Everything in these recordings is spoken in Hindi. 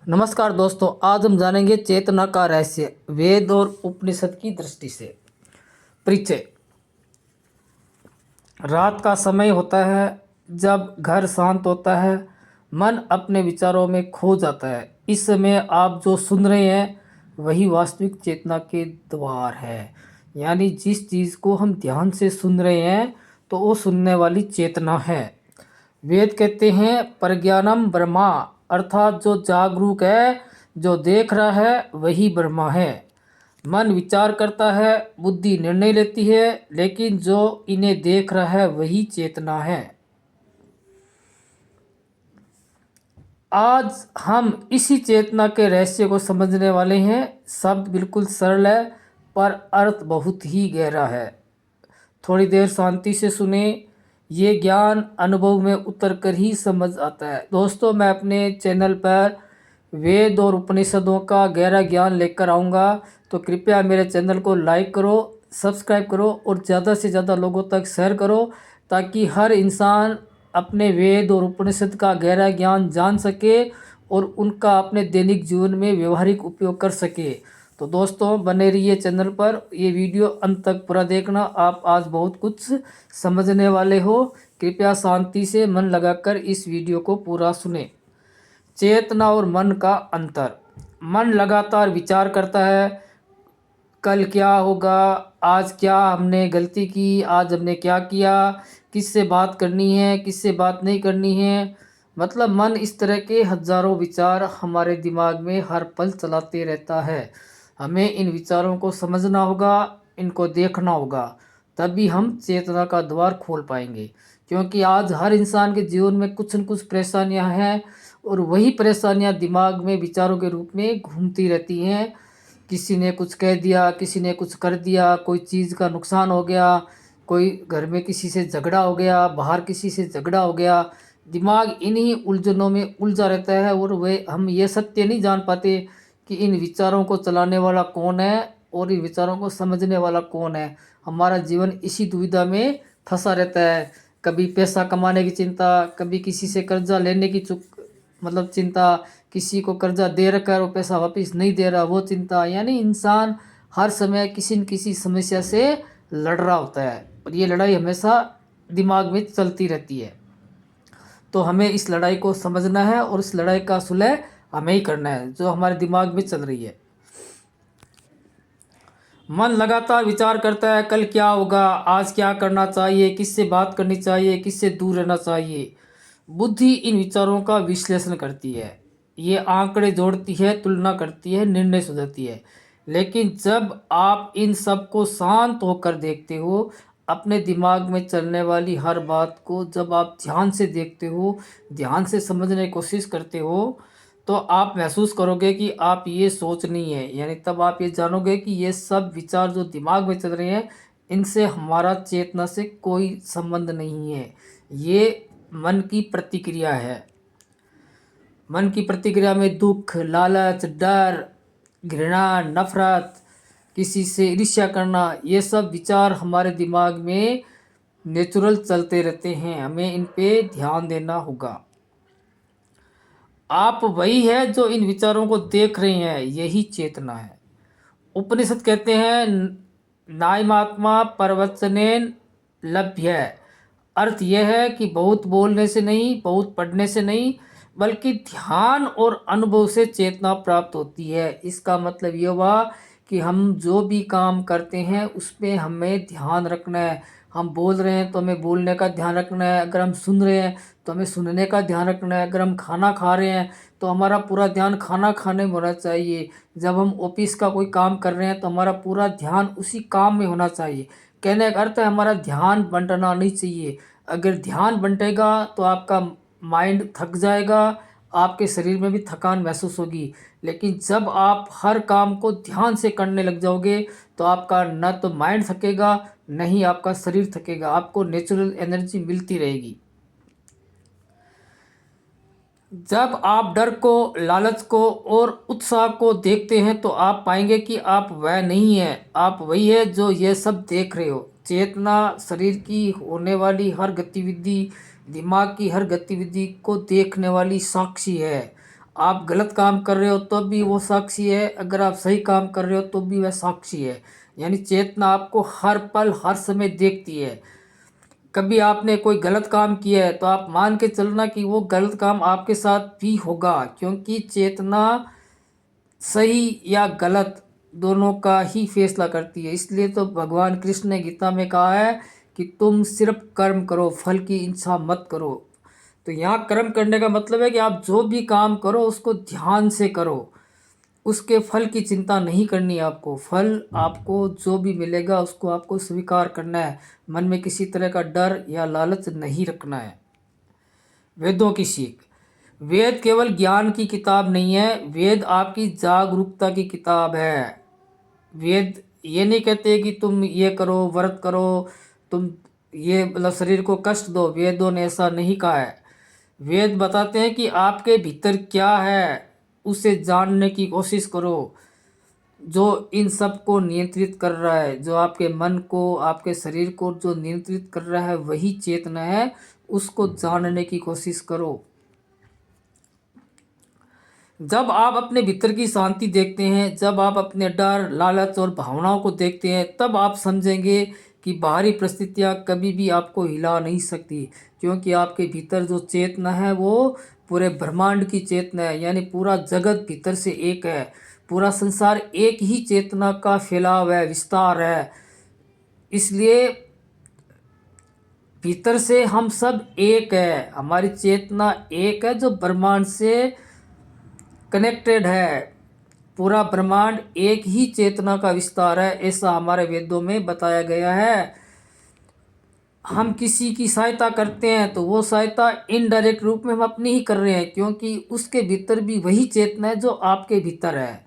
नमस्कार दोस्तों, आज हम जानेंगे चेतना का रहस्य वेद और उपनिषद की दृष्टि से। परिचय। रात का समय होता है, जब घर शांत होता है, मन अपने विचारों में खो जाता है। इस समय आप जो सुन रहे हैं वही वास्तविक चेतना के द्वार है। यानी जिस चीज़ को हम ध्यान से सुन रहे हैं तो वो सुनने वाली चेतना है। वेद कहते हैं प्रज्ञानम ब्रह्मा, अर्थात जो जागरूक है, जो देख रहा है वही ब्रह्मा है। मन विचार करता है, बुद्धि निर्णय लेती है, लेकिन जो इन्हें देख रहा है वही चेतना है। आज हम इसी चेतना के रहस्य को समझने वाले हैं। शब्द बिल्कुल सरल है पर अर्थ बहुत ही गहरा है। थोड़ी देर शांति से सुने, ये ज्ञान अनुभव में उतर कर ही समझ आता है। दोस्तों, मैं अपने चैनल पर वेद और उपनिषदों का गहरा ज्ञान लेकर आऊँगा, तो कृपया मेरे चैनल को लाइक करो, सब्सक्राइब करो और ज़्यादा से ज़्यादा लोगों तक शेयर करो, ताकि हर इंसान अपने वेद और उपनिषद का गहरा ज्ञान जान सके और उनका अपने दैनिक जीवन में व्यवहारिक उपयोग कर सके। तो दोस्तों, बने रहिए चैनल पर, ये वीडियो अंत तक पूरा देखना। आप आज बहुत कुछ समझने वाले हो। कृपया शांति से मन लगाकर इस वीडियो को पूरा सुने। चेतना और मन का अंतर। मन लगातार विचार करता है, कल क्या होगा, आज क्या हमने गलती की, आज हमने क्या किया, किससे बात करनी है, किससे बात नहीं करनी है। मतलब मन इस तरह के हजारों विचार हमारे दिमाग में हर पल चलाते रहता है। हमें इन विचारों को समझना होगा, इनको देखना होगा, तभी हम चेतना का द्वार खोल पाएंगे। क्योंकि आज हर इंसान के जीवन में कुछ न कुछ परेशानियां हैं और वही परेशानियां दिमाग में विचारों के रूप में घूमती रहती हैं। किसी ने कुछ कह दिया, किसी ने कुछ कर दिया, कोई चीज़ का नुकसान हो गया, कोई घर में किसी से झगड़ा हो गया, बाहर किसी से झगड़ा हो गया। दिमाग इन्हीं उलझनों में उलझा रहता है और वे हम ये सत्य नहीं जान पाते कि इन विचारों को चलाने वाला कौन है और इन विचारों को समझने वाला कौन है। हमारा जीवन इसी दुविधा में फंसा रहता है। कभी पैसा कमाने की चिंता, कभी किसी से कर्जा लेने की मतलब चिंता, किसी को कर्जा दे रखा है वो पैसा वापस नहीं दे रहा वो चिंता। यानी इंसान हर समय किसी न किसी समस्या से लड़ रहा होता है और ये लड़ाई हमेशा दिमाग में चलती रहती है। तो हमें इस लड़ाई को समझना है और इस लड़ाई का सुलह हमें ही करना है जो हमारे दिमाग में चल रही है। मन लगातार विचार करता है, कल क्या होगा, आज क्या करना चाहिए, किससे बात करनी चाहिए, किससे दूर रहना चाहिए। बुद्धि इन विचारों का विश्लेषण करती है, ये आंकड़े जोड़ती है, तुलना करती है, निर्णय सुझाती है। लेकिन जब आप इन सब को शांत होकर देखते हो, अपने दिमाग में चलने वाली हर बात को जब आप ध्यान से देखते हो, ध्यान से समझने की कोशिश करते हो, तो आप महसूस करोगे कि आप ये सोच नहीं है। यानी तब आप ये जानोगे कि ये सब विचार जो दिमाग में चल रहे हैं, इनसे हमारा चेतना से कोई संबंध नहीं है। ये मन की प्रतिक्रिया है। मन की प्रतिक्रिया में दुख, लालच, डर, घृणा, नफरत, किसी से ईर्ष्या करना, ये सब विचार हमारे दिमाग में नेचुरल चलते रहते हैं। हमें इन पे ध्यान देना होगा। आप वही है जो इन विचारों को देख रहे हैं, यही चेतना है। उपनिषद कहते हैं नायमात्मा प्रवचनेन लभ्य। अर्थ यह है कि बहुत बोलने से नहीं, बहुत पढ़ने से नहीं, बल्कि ध्यान और अनुभव से चेतना प्राप्त होती है। इसका मतलब ये हुआ कि हम जो भी काम करते हैं उसमें हमें ध्यान रखना है। हम बोल रहे हैं तो हमें बोलने का ध्यान रखना है, अगर हम सुन रहे हैं तो हमें सुनने का ध्यान रखना है, अगर हम खाना खा रहे हैं तो हमारा पूरा ध्यान खाना खाने में होना चाहिए, जब हम ऑफिस का कोई काम कर रहे हैं तो हमारा पूरा ध्यान उसी काम में होना चाहिए। कहने का अर्थ है हमारा ध्यान बंटना नहीं चाहिए। अगर ध्यान बंटेगा तो आपका माइंड थक जाएगा, आपके शरीर में भी थकान महसूस होगी। लेकिन जब आप हर काम को ध्यान से करने लग जाओगे तो आपका न तो माइंड थकेगा, न ही आपका शरीर थकेगा, आपको नेचुरल एनर्जी मिलती रहेगी। जब आप डर को, लालच को और उत्साह को देखते हैं तो आप पाएंगे कि आप वह नहीं है, आप वही है जो ये सब देख रहे हो। चेतना शरीर की होने वाली हर गतिविधि, दिमाग की हर गतिविधि को देखने वाली साक्षी है। आप गलत काम कर रहे हो तो भी वो साक्षी है, अगर आप सही काम कर रहे हो तो भी वह साक्षी है। यानी चेतना आपको हर पल हर समय देखती है। कभी आपने कोई गलत काम किया है तो आप मान के चलना कि वो गलत काम आपके साथ भी होगा, क्योंकि चेतना सही या गलत दोनों का ही फैसला करती है। इसलिए तो भगवान कृष्ण ने गीता में कहा है कि तुम सिर्फ कर्म करो, फल की इच्छा मत करो। तो यहाँ कर्म करने का मतलब है कि आप जो भी काम करो उसको ध्यान से करो, उसके फल की चिंता नहीं करनी है आपको। फल आपको जो भी मिलेगा उसको आपको स्वीकार करना है, मन में किसी तरह का डर या लालच नहीं रखना है। वेदों की सीख। वेद केवल ज्ञान की किताब नहीं है, वेद आपकी जागरूकता की किताब है। वेद ये नहीं कहते कि तुम ये करो, व्रत करो, तुम ये मतलब शरीर को कष्ट दो, वेदों ने ऐसा नहीं कहा है। वेद बताते हैं कि आपके भीतर क्या है उसे जानने की कोशिश करो। जो इन सब को नियंत्रित कर रहा है, जो आपके मन को, आपके शरीर को जो नियंत्रित कर रहा है वही चेतना है, उसको जानने की कोशिश करो। जब आप अपने भीतर की शांति देखते हैं, जब आप अपने डर, लालच और भावनाओं को देखते हैं, तब आप समझेंगे कि बाहरी परिस्थितियाँ कभी भी आपको हिला नहीं सकती, क्योंकि आपके भीतर जो चेतना है वो पूरे ब्रह्मांड की चेतना है। यानी पूरा जगत भीतर से एक है, पूरा संसार एक ही चेतना का फैलाव है, विस्तार है। इसलिए भीतर से हम सब एक है, हमारी चेतना एक है जो ब्रह्मांड से कनेक्टेड है। पूरा ब्रह्मांड एक ही चेतना का विस्तार है, ऐसा हमारे वेदों में बताया गया है। हम किसी की सहायता करते हैं तो वो सहायता इनडायरेक्ट रूप में हम अपनी ही कर रहे हैं, क्योंकि उसके भीतर भी वही चेतना है जो आपके भीतर है।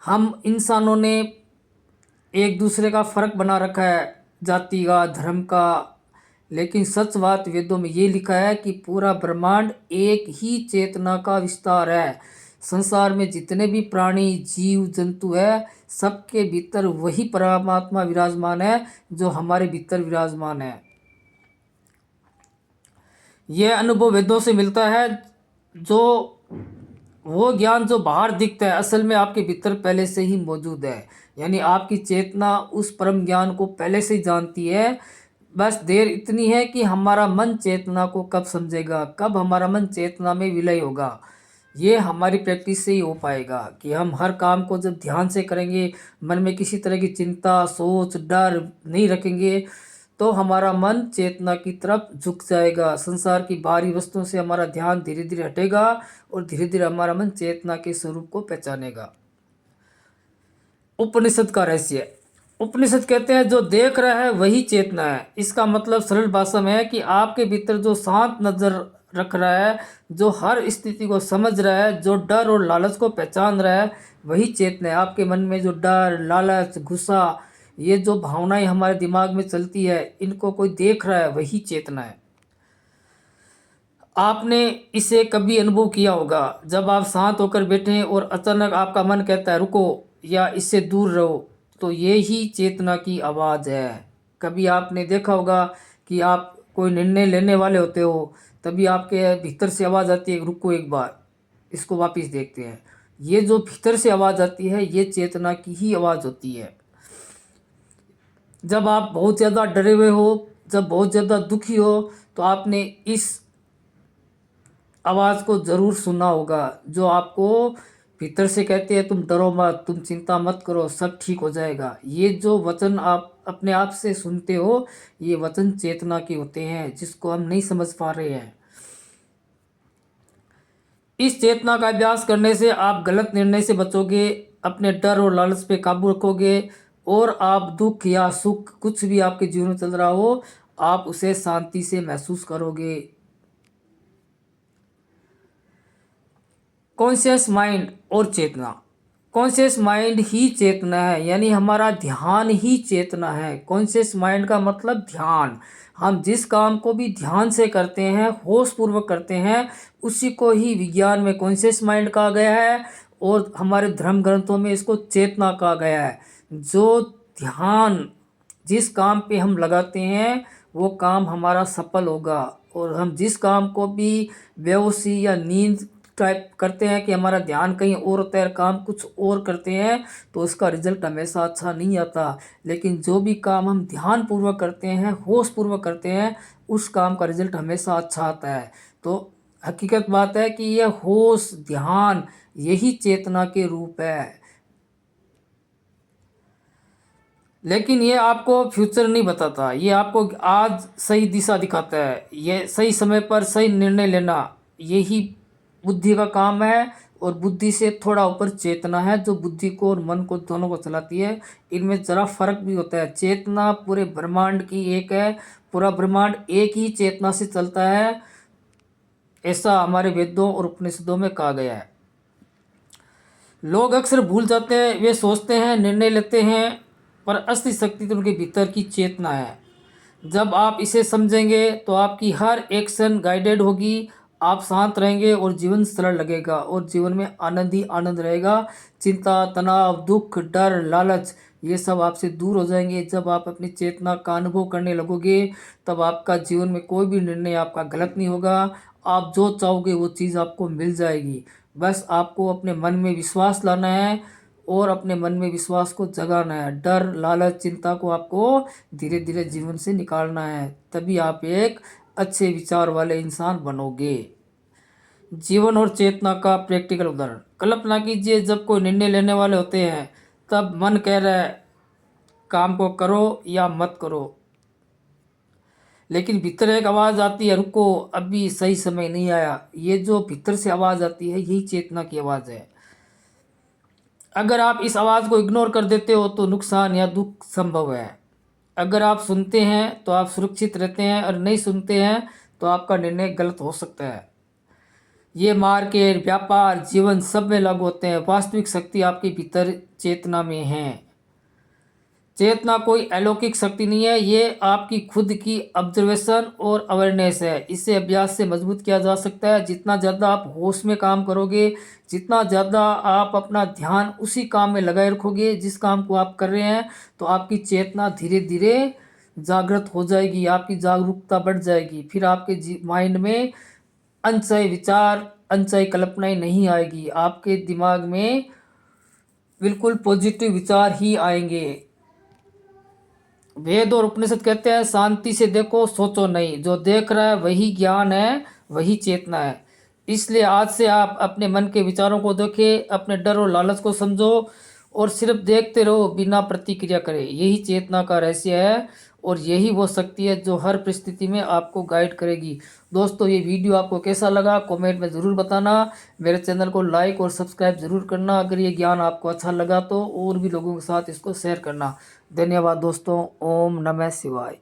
हम इंसानों ने एक दूसरे का फर्क बना रखा है, जाति का, धर्म का, लेकिन सच बात वेदों में ये लिखा है कि पूरा ब्रह्मांड एक ही चेतना का विस्तार है। संसार में जितने भी प्राणी, जीव, जंतु है, सबके भीतर वही परमात्मा विराजमान है जो हमारे भीतर विराजमान है। यह अनुभव वेदों से मिलता है। जो वो ज्ञान जो बाहर दिखता है असल में आपके भीतर पहले से ही मौजूद है। यानी आपकी चेतना उस परम ज्ञान को पहले से ही जानती है। बस देर इतनी है कि हमारा मन चेतना को कब समझेगा, कब हमारा मन चेतना में विलय होगा। ये हमारी प्रैक्टिस से ही हो पाएगा कि हम हर काम को जब ध्यान से करेंगे, मन में किसी तरह की चिंता, सोच, डर नहीं रखेंगे, तो हमारा मन चेतना की तरफ झुक जाएगा। संसार की बाहरी वस्तुओं से हमारा ध्यान धीरे धीरे हटेगा और धीरे धीरे हमारा मन चेतना के स्वरूप को पहचानेगा। उपनिषद का रहस्य। उपनिषद कहते हैं जो देख रहा है वही चेतना है। इसका मतलब सरल भाषा में है कि आपके भीतर जो शांत नजर रख रहा है, जो हर स्थिति को समझ रहा है, जो डर और लालच को पहचान रहा है, वही चेतना है। आपके मन में जो डर, लालच, गुस्सा, ये जो भावनाएं हमारे दिमाग में चलती है, इनको कोई देख रहा है, वही चेतना है। आपने इसे कभी अनुभव किया होगा, जब आप शांत होकर बैठे और अचानक आपका मन कहता है रुको या इससे दूर रहो, तो ये ही चेतना की आवाज़ है। कभी आपने देखा होगा कि आप कोई निर्णय लेने वाले होते हो, तभी आपके भीतर से आवाज़ आती है रुको एक बार, इसको वापस देखते हैं। ये जो भीतर से आवाज़ आती है ये चेतना की ही आवाज़ होती है। जब आप बहुत ज़्यादा डरे हुए हो, जब बहुत ज़्यादा दुखी हो, तो आपने इस आवाज़ को ज़रूर सुना होगा, जो आपको भीतर से कहते हैं तुम डरो मत, तुम चिंता मत करो, सब ठीक हो जाएगा। ये जो वचन आप अपने आप से सुनते हो, ये वचन चेतना के होते हैं, जिसको हम नहीं समझ पा रहे हैं। इस चेतना का अभ्यास करने से आप गलत निर्णय से बचोगे, अपने डर और लालच पे काबू रखोगे, और आप दुख या सुख कुछ भी आपके जीवन में चल रहा हो, आप उसे शांति से महसूस करोगे। कॉन्शियस माइंड और चेतना। कॉन्शियस माइंड ही चेतना है, यानी हमारा ध्यान ही चेतना है। कॉन्शियस माइंड का मतलब ध्यान। हम जिस काम को भी ध्यान से करते हैं, होश पूर्वक करते हैं, उसी को ही विज्ञान में कॉन्शियस माइंड कहा गया है और हमारे धर्म ग्रंथों में इसको चेतना कहा गया है। जो ध्यान जिस काम पे हम लगाते हैं वो काम हमारा सफल होगा, और हम जिस काम को भी बेहोशी या नींद टाइप करते हैं कि हमारा ध्यान कहीं और होता है, काम कुछ और करते हैं, तो उसका रिजल्ट हमेशा अच्छा नहीं आता। लेकिन जो भी काम हम ध्यानपूर्वक करते हैं, होशपूर्वक करते हैं, उस काम का रिजल्ट हमेशा अच्छा आता है। तो हकीकत बात है कि यह होश, ध्यान, यही चेतना के रूप है। लेकिन ये आपको फ्यूचर नहीं बताता, ये आपको आज सही दिशा दिखाता है। ये सही समय पर सही निर्णय लेना, यही बुद्धि का काम है। और बुद्धि से थोड़ा ऊपर चेतना है, जो बुद्धि को और मन को दोनों को चलाती है। इनमें ज़रा फर्क भी होता है। चेतना पूरे ब्रह्मांड की एक है, पूरा ब्रह्मांड एक ही चेतना से चलता है, ऐसा हमारे वेदों और उपनिषदों में कहा गया है। लोग अक्सर भूल जाते हैं, वे सोचते हैं, निर्णय लेते हैं, पर असली शक्ति तो उनके भीतर की चेतना है। जब आप इसे समझेंगे तो आपकी हर एक्शन गाइडेड होगी, आप शांत रहेंगे और जीवन सरल लगेगा और जीवन में आनंद ही आनंद रहेगा। चिंता, तनाव, दुख, डर, लालच, ये सब आपसे दूर हो जाएंगे। जब आप अपनी चेतना का अनुभव करने लगोगे, तब आपका जीवन में कोई भी निर्णय आपका गलत नहीं होगा। आप जो चाहोगे वो चीज़ आपको मिल जाएगी। बस आपको अपने मन में विश्वास लाना है और अपने मन में विश्वास को जगाना है। डर, लालच, चिंता को आपको धीरे धीरे जीवन से निकालना है, तभी आप एक अच्छे विचार वाले इंसान बनोगे। जीवन और चेतना का प्रैक्टिकल उदाहरण, कल्पना कीजिए जब कोई निर्णय लेने वाले होते हैं, तब मन कह रहा है काम को करो या मत करो, लेकिन भीतर एक आवाज़ आती है, रुको अभी सही समय नहीं आया। ये जो भीतर से आवाज़ आती है, यही चेतना की आवाज़ है। अगर आप इस आवाज़ को इग्नोर कर देते हो तो नुकसान या दुख संभव है। अगर आप सुनते हैं तो आप सुरक्षित रहते हैं, और नहीं सुनते हैं तो आपका निर्णय गलत हो सकता है। ये मार्केट, व्यापार, जीवन सब में लागू होते हैं। वास्तविक शक्ति आपके भीतर चेतना में है। चेतना कोई अलौकिक शक्ति नहीं है, ये आपकी खुद की ऑब्जर्वेशन और अवेयरनेस है। इसे अभ्यास से मजबूत किया जा सकता है। जितना ज़्यादा आप होश में काम करोगे, जितना ज़्यादा आप अपना ध्यान उसी काम में लगाए रखोगे जिस काम को आप कर रहे हैं, तो आपकी चेतना धीरे धीरे जागृत हो जाएगी, आपकी जागरूकता बढ़ जाएगी। फिर आपके माइंड में अनचाहे विचार, अनचाही कल्पनाएं नहीं आएगी। आपके दिमाग में बिल्कुल पॉजिटिव विचार ही आएंगे। वेद और उपनिषद कहते हैं, शांति से देखो, सोचो नहीं। जो देख रहा है वही ज्ञान है, वही चेतना है। इसलिए आज से आप अपने मन के विचारों को देखें, अपने डर और लालच को समझो और सिर्फ देखते रहो, बिना प्रतिक्रिया करे। यही चेतना का रहस्य है और यही वो शक्ति है जो हर परिस्थिति में आपको गाइड करेगी। दोस्तों, ये वीडियो आपको कैसा लगा कमेंट में ज़रूर बताना। मेरे चैनल को लाइक और सब्सक्राइब ज़रूर करना। अगर ये ज्ञान आपको अच्छा लगा तो और भी लोगों के साथ इसको शेयर करना। धन्यवाद दोस्तों। ओम नमः शिवाय।